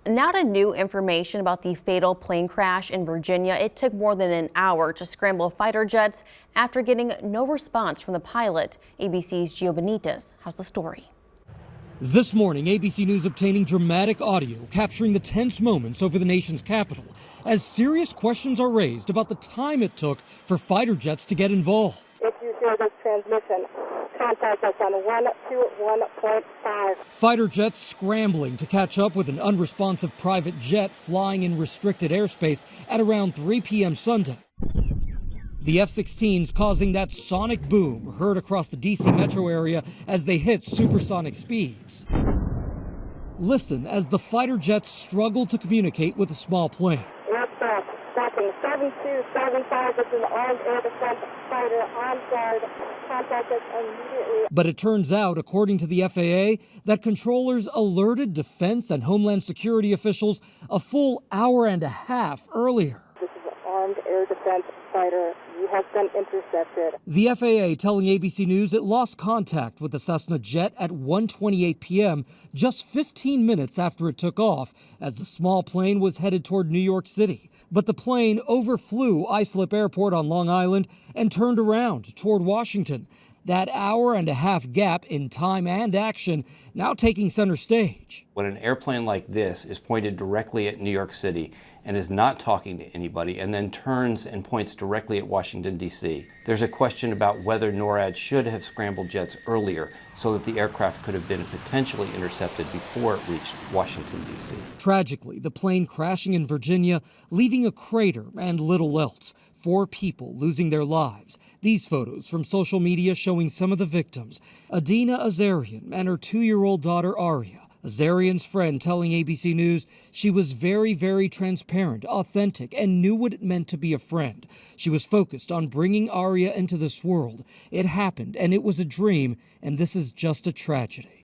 Now to new information about the fatal plane crash in Virginia. It took more than an hour to scramble fighter jets after getting no response from the pilot. ABC's Gio Benitez has the story. This morning, ABC News obtaining dramatic audio capturing the tense moments over the nation's capital as serious questions are raised about the time it took for fighter jets to get involved. If you hear this transmission, contact us on 121.5. Fighter jets scrambling to catch up with an unresponsive private jet flying in restricted airspace at around 3 p.m. Sunday. The F-16s causing that sonic boom heard across the D.C. metro area as they hit supersonic speeds. Listen as the fighter jets struggle to communicate with a small plane. Aircraft tracking 7275. This is an armed air defense fighter on guard. Contact us immediately. But it turns out, according to the FAA, that controllers alerted defense and homeland security officials a full hour and a half earlier. This is an armed air defense fighter. You have been intercepted. The FAA telling ABC News it lost contact with the Cessna jet at 1:28 p.m., just 15 minutes after it took off, as the small plane was headed toward New York City. But the plane overflew Islip Airport on Long Island and turned around toward Washington. That hour and a half gap in time and action now taking center stage. When an airplane like this is pointed directly at New York City and is not talking to anybody and then turns and points directly at Washington, D.C., there's a question about whether NORAD should have scrambled jets earlier so that the aircraft could have been potentially intercepted before it reached Washington, D.C. Tragically, the plane crashing in Virginia, leaving a crater and little else. 4 people losing their lives. These photos from social media showing some of the victims. Adina Azarian and her 2-year-old daughter Aria. Azarian's friend telling ABC News she was very, very transparent, authentic, and knew what it meant to be a friend. She was focused on bringing Aria into this world. It happened, and it was a dream, and this is just a tragedy.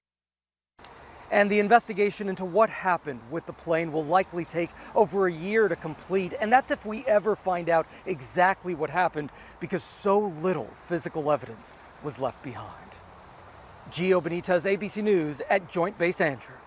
And the investigation into what happened with the plane will likely take over a year to complete, and that's if we ever find out exactly what happened, because so little physical evidence was left behind. Gio Benitez, ABC News at Joint Base Andrews.